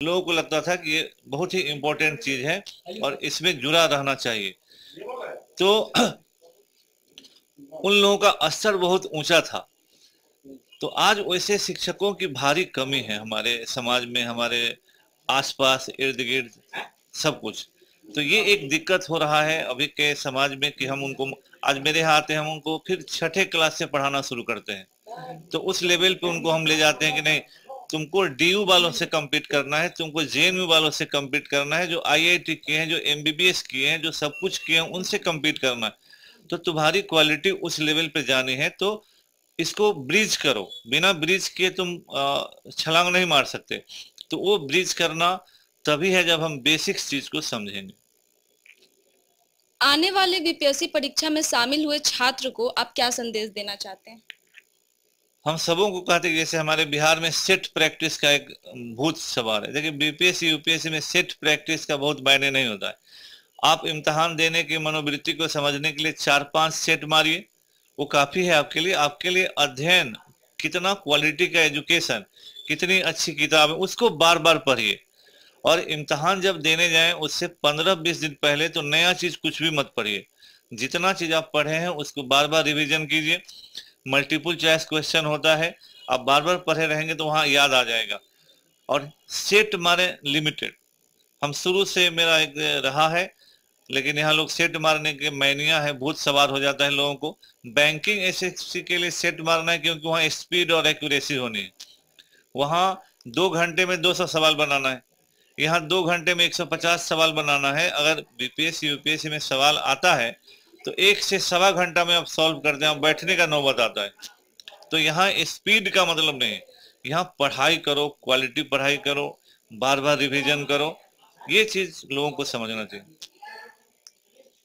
लोगों को लगता था कि ये बहुत ही इम्पोर्टेंट चीज है और इसमें जुड़ा रहना चाहिए। तो उन लोगों का स्तर बहुत ऊंचा था। तो आज वैसे शिक्षकों की भारी कमी है हमारे समाज में, हमारे आसपास इर्द गिर्द सब कुछ। तो ये एक दिक्कत हो रहा है अभी के समाज में कि हम उनको, आज मेरे यहाँ आते हैं, हम उनको फिर छठे क्लास से पढ़ाना शुरू करते हैं। तो उस लेवल पे उनको हम ले जाते हैं कि नहीं, तुमको डीयू वालों से कम्पीट करना है, तुमको जेएनयू वालों से कम्पीट करना है, जो आईआईटी किए हैं, जो एमबीबीएस किए हैं, जो सब कुछ किए हैं, उनसे कम्पीट करना है। तो तुम्हारी क्वालिटी उस लेवल पे जानी है, तो इसको ब्रिज करो। बिना ब्रिज किए तुम छलांग नहीं मार सकते। तो वो ब्रिज करना तभी है जब हम बेसिक्स चीज को समझेंगे। आने वाले बीपीएससी परीक्षा में शामिल हुए छात्र को आप क्या संदेश देना चाहते हैं? हम सबों को कहते हैं, जैसे हमारे बिहार में सेट प्रैक्टिस का एक भूत सवाल है। देखिए, बीपीएससी यूपीएससी में सेट प्रैक्टिस का बहुत मायने नहीं होता है। आप इम्तहान देने की मनोवृत्ति को समझने के लिए 4-5 सेट मारिए, वो काफी है आपके लिए। आपके लिए अध्ययन, कितना क्वालिटी का एजुकेशन, कितनी अच्छी किताब है, उसको बार बार पढ़िए। और इम्तहान जब देने जाएं उससे 15-20 दिन पहले तो नया चीज कुछ भी मत पढ़िए। जितना चीज आप पढ़े हैं उसको बार बार रिवीजन कीजिए। मल्टीपल चॉइस क्वेश्चन होता है, आप बार बार पढ़े रहेंगे तो वहां याद आ जाएगा। और सेट मारे लिमिटेड, हम शुरू से मेरा एक रहा है, लेकिन यहाँ लोग सेट मारने के मैनिया है, भूत सवार हो जाता है लोगों को। बैंकिंग एसएससी के लिए सेट मारना है क्योंकि वहाँ स्पीड और एक्यूरेसी होनी है। वहाँ 2 घंटे में 200 सवाल बनाना है, यहाँ 2 घंटे में 150 सवाल बनाना है। अगर बीपीएससी यूपीएससी में सवाल आता है तो 1 से 1.25 घंटा में आप सॉल्व करते हैं, बैठने का नौबत आता है। तो यहाँ स्पीड का मतलब नहीं है, यहाँ पढ़ाई करो, क्वालिटी पढ़ाई करो, बार बार रिवीजन करो। ये चीज लोगों को समझना चाहिए।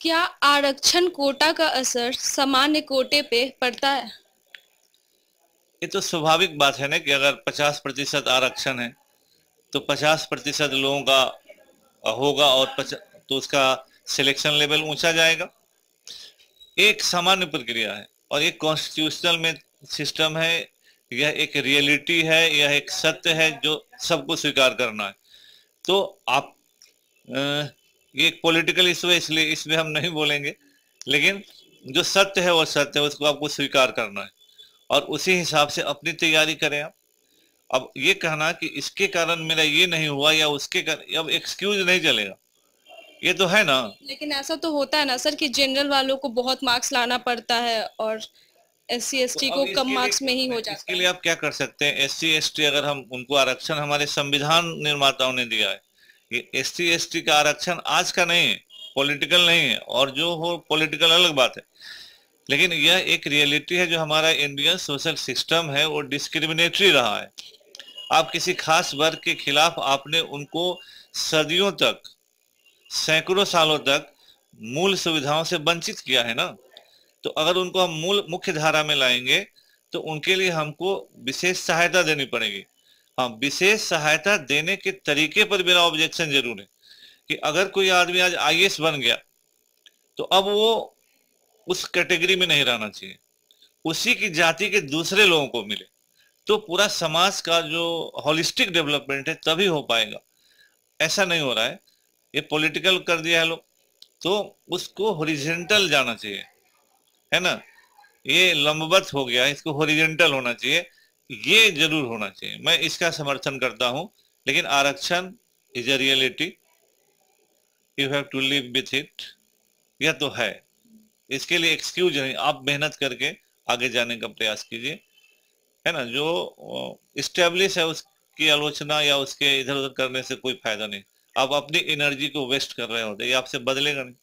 क्या आरक्षण कोटा का असर सामान्य कोटे पे पड़ता है? ये तो स्वाभाविक बात है ना कि अगर 50% आरक्षण है तो 50% लोगों का होगा, और तो उसका सिलेक्शन लेवल ऊंचा जाएगा। एक सामान्य प्रक्रिया है और एक कॉन्स्टिट्यूशनल में सिस्टम है। यह एक रियलिटी है, यह एक सत्य है जो सबको स्वीकार करना है। तो आप अ, ये एक पॉलिटिकल इशू है, इसलिए इसमें हम नहीं बोलेंगे। लेकिन जो सत्य है वो सत्य है, उसको आपको स्वीकार करना है और उसी हिसाब से अपनी तैयारी करें आप। अब ये कहना कि इसके कारण मेरा ये नहीं हुआ या उसके कारण, अब एक्सक्यूज नहीं चलेगा। ये तो है ना। लेकिन ऐसा तो होता है ना सर कि जनरल वालों को बहुत मार्क्स लाना पड़ता है और एससी तो एसटी अब को कम मार्क्स में ही हो इसके जाता लिए है। आप क्या कर सकते हैं? एससी एसटी, अगर हम उनको आरक्षण हमारे संविधान निर्माताओं ने दिया है। ये एससी एसटी का आरक्षण आज का नहीं है, पॉलिटिकल नहीं है, और जो हो पॉलिटिकल अलग बात है। लेकिन यह एक रियलिटी है, जो हमारा इंडियन सोशल सिस्टम है वो डिस्क्रिमिनेटरी रहा है। आप किसी खास वर्ग के खिलाफ आपने उनको सदियों तक, सैकड़ों सालों तक मूल सुविधाओं से वंचित किया है ना। तो अगर उनको हम मूल मुख्य धारा में लाएंगे तो उनके लिए हमको विशेष सहायता देनी पड़ेगी। हाँ, विशेष सहायता देने के तरीके पर मेरा ऑब्जेक्शन जरूर है कि अगर कोई आदमी आज आईएएस बन गया तो अब वो उस कैटेगरी में नहीं रहना चाहिए, उसी की जाति के दूसरे लोगों को मिले, तो पूरा समाज का जो होलिस्टिक डेवलपमेंट है तभी हो पाएगा। ऐसा नहीं हो रहा है, ये पॉलिटिकल कर दिया है लोग। तो उसको हॉरिजॉन्टल जाना चाहिए, है ना। ये लंबवत हो गया है, इसको हॉरिजॉन्टल होना चाहिए। ये जरूर होना चाहिए, मैं इसका समर्थन करता हूं। लेकिन आरक्षण is a reality, you have to live with it. यह तो है, इसके लिए एक्सक्यूज नहीं, आप मेहनत करके आगे जाने का प्रयास कीजिए, है ना। जो इस्टेब्लिश है उसकी आलोचना या उसके इधर उधर करने से कोई फायदा नहीं। आप अपनी एनर्जी को वेस्ट कर रहे होते, ये आपसे बदलेगा नहीं।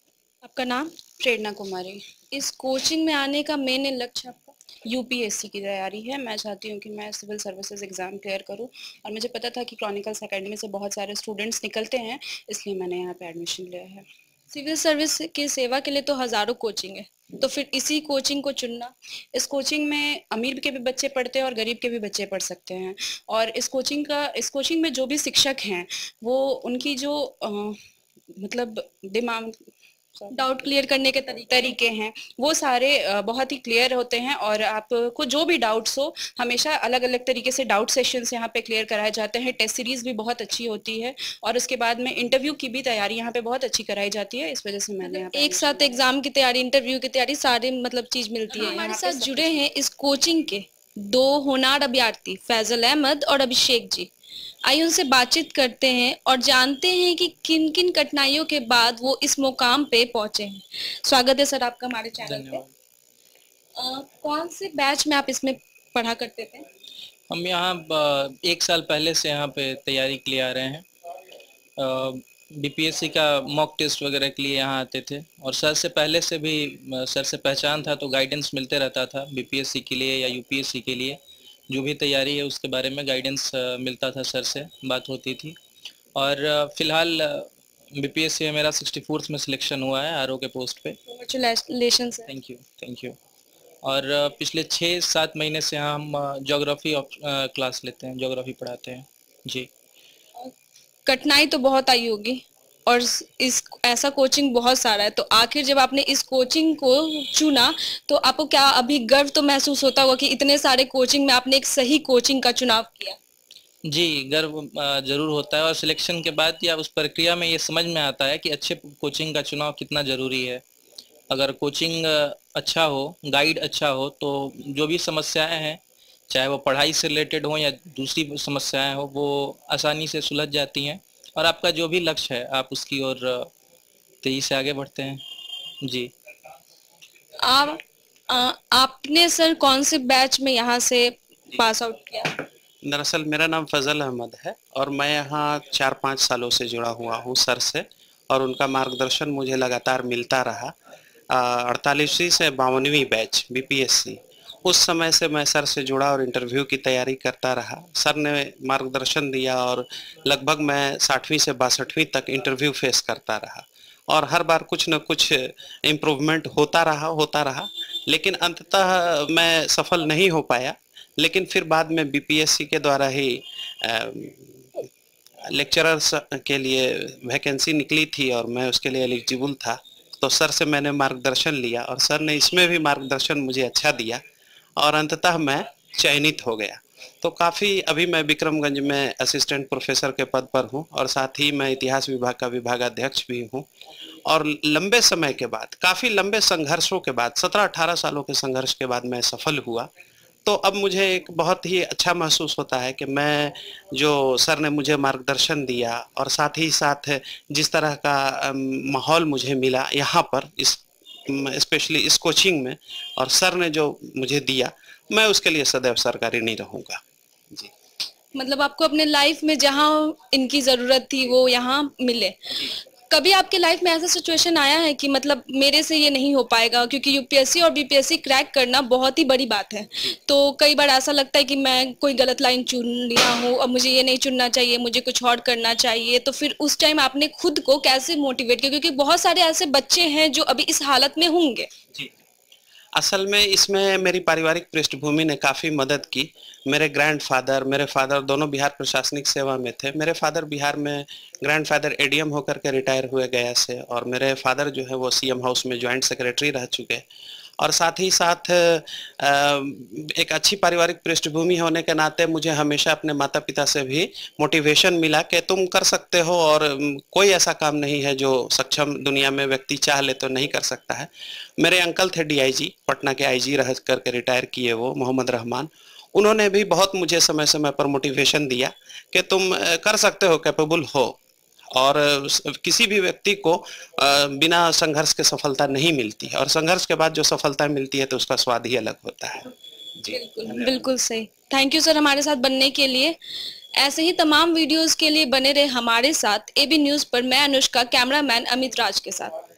आपका नाम? प्रेरणा कुमारी। इस कोचिंग में आने का मेन लक्ष्य आपका? यूपीएससी की तैयारी है। मैं चाहती हूँ कि मैं सिविल सर्विसेज एग्ज़ाम क्लियर करूँ और मुझे पता था कि क्रॉनिकल्स एकेडमी से बहुत सारे स्टूडेंट्स निकलते हैं, इसलिए मैंने यहाँ पे एडमिशन लिया है। सिविल सर्विस की सेवा के लिए तो हजारों कोचिंग है, तो फिर इसी कोचिंग को चुनना? इस कोचिंग में अमीर के भी बच्चे पढ़ते हैं और गरीब के भी बच्चे पढ़ सकते हैं। और इस कोचिंग में जो भी शिक्षक हैं वो उनकी जो मतलब दिमाग डाउट क्लियर करने के तरीके हैं वो सारे बहुत ही क्लियर होते हैं, और आपको जो भी डाउट्स हो हमेशा अलग अलग तरीके से डाउट सेशंस यहाँ पे क्लियर कराए जाते हैं। टेस्ट सीरीज भी बहुत अच्छी होती है, और उसके बाद में इंटरव्यू की भी तैयारी यहाँ पे बहुत अच्छी कराई जाती है। इस वजह से मैंने यहाँ पे एक साथ एग्जाम की तैयारी, इंटरव्यू की तैयारी, सारी मतलब चीज मिलती है। हमारे साथ जुड़े हैं इस कोचिंग के 2 होनहार अभ्यर्थी फैजल अहमद और अभिषेक जी। आइए उनसे बातचीत करते हैं और जानते हैं कि किन किन कठिनाइयों के बाद वो इस मुकाम पे पहुंचे हैं। स्वागत है सर आपका हमारे चैनल पे। कौन से बैच में आप इसमें पढ़ा करते थे? हम यहाँ 1 साल पहले से यहाँ पे तैयारी के लिए आ रहे हैं। बीपीएससी का मॉक टेस्ट वगैरह के लिए यहाँ आते थे, और सर से पहले से भी सर से पहचान था, तो गाइडेंस मिलते रहता था बीपीएससी के लिए या यूपीएससी के लिए। जो भी तैयारी है उसके बारे में गाइडेंस मिलता था, सर से बात होती थी। और फिलहाल बीपीएससी में मेरा 64th में सिलेक्शन हुआ है आरओ के पोस्ट पे। Congratulation sir. Thank you. और पिछले 6-7 महीने से हम ज्योग्राफी क्लास लेते हैं, ज्योग्राफी पढ़ाते हैं जी। कठिनाई तो बहुत आई होगी, और इस ऐसा कोचिंग बहुत सारा है, तो आखिर जब आपने इस कोचिंग को चुना तो आपको क्या अभी गर्व तो महसूस होता होगा कि इतने सारे कोचिंग में आपने एक सही कोचिंग का चुनाव किया? जी, गर्व जरूर होता है, और सिलेक्शन के बाद या उस प्रक्रिया में ये समझ में आता है कि अच्छे कोचिंग का चुनाव कितना ज़रूरी है। अगर कोचिंग अच्छा हो, गाइड अच्छा हो, तो जो भी समस्याएं हैं, चाहे वो पढ़ाई से रिलेटेड हो या दूसरी समस्याएं हो, वो आसानी से सुलझ जाती हैं, और आपका जो भी लक्ष्य है आप उसकी ओर तेजी से आगे बढ़ते हैं जी। आपने सर कौन से बैच में यहाँ से पास आउट किया? दरअसल मेरा नाम फजल अहमद है, और मैं यहाँ 4-5 सालों से जुड़ा हुआ हूँ सर से, और उनका मार्गदर्शन मुझे लगातार मिलता रहा। 48वीं से 52वीं बैच बीपीएससी, उस समय से मैं सर से जुड़ा और इंटरव्यू की तैयारी करता रहा। सर ने मार्गदर्शन दिया, और लगभग मैं 60वीं से 62वीं तक इंटरव्यू फेस करता रहा, और हर बार कुछ न कुछ इम्प्रूवमेंट होता रहा, लेकिन अंततः मैं सफल नहीं हो पाया। लेकिन फिर बाद में बीपीएससी के द्वारा ही लेक्चरर्स के लिए वैकेंसी निकली थी, और मैं उसके लिए एलिजिबल था, तो सर से मैंने मार्गदर्शन लिया, और सर ने इसमें भी मार्गदर्शन मुझे अच्छा दिया, और अंततः मैं चयनित हो गया। तो काफ़ी अभी मैं विक्रमगंज में असिस्टेंट प्रोफेसर के पद पर हूँ, और साथ ही मैं इतिहास विभाग का विभागाध्यक्ष भी हूँ। और लंबे समय के बाद, काफ़ी लंबे संघर्षों के बाद, 17-18 सालों के संघर्ष के बाद मैं सफल हुआ। तो अब मुझे एक बहुत ही अच्छा महसूस होता है कि मैं जो सर ने मुझे मार्गदर्शन दिया, और साथ ही साथ जिस तरह का माहौल मुझे मिला यहाँ पर, इस स्पेशली इस कोचिंग में, और सर ने जो मुझे दिया, मैं उसके लिए सदैव सरकारी नहीं रहूँगा जी। मतलब आपको अपने लाइफ में जहाँ इनकी ज़रूरत थी वो यहाँ मिले। कभी आपके लाइफ में ऐसा सिचुएशन आया है कि मतलब मेरे से ये नहीं हो पाएगा, क्योंकि यूपीएससी और बीपीएससी क्रैक करना बहुत ही बड़ी बात है, तो कई बार ऐसा लगता है कि मैं कोई गलत लाइन चुन लिया हूँ, अब मुझे ये नहीं चुनना चाहिए, मुझे कुछ और करना चाहिए, तो फिर उस टाइम आपने खुद को कैसे मोटिवेट किया? क्योंकि बहुत सारे ऐसे बच्चे हैं जो अभी इस हालत में होंगे। जी, असल में इसमें मेरी पारिवारिक पृष्ठभूमि ने काफ़ी मदद की। मेरे मेरे फादर दोनों बिहार प्रशासनिक सेवा में थे। मेरे फादर बिहार में ग्रैंडफादर एडीएम होकर के रिटायर हुए गया से, और मेरे फादर जो है वो सीएम हाउस में ज्वाइंट सेक्रेटरी रह चुके। और साथ ही साथ एक अच्छी पारिवारिक पृष्ठभूमि होने के नाते मुझे हमेशा अपने माता पिता से भी मोटिवेशन मिला कि तुम कर सकते हो, और कोई ऐसा काम नहीं है जो सक्षम दुनिया में व्यक्ति चाह ले तो नहीं कर सकता है। मेरे अंकल थे डीआईजी, पटना के आईजी रह करके रिटायर किए वो, मोहम्मद रहमान। उन्होंने भी बहुत मुझे समय समय पर मोटिवेशन दिया कि तुम कर सकते हो, कैपेबल हो, और किसी भी व्यक्ति को बिना संघर्ष के सफलता नहीं मिलती है, और संघर्ष के बाद जो सफलता मिलती है तो उसका स्वाद ही अलग होता है जी। बिल्कुल सही। थैंक यू सर हमारे साथ बनने के लिए। ऐसे ही तमाम वीडियोस के लिए बने रहे हमारे साथ एबी न्यूज़ पर। मैं अनुष्का, कैमरामैन अमित राज के साथ।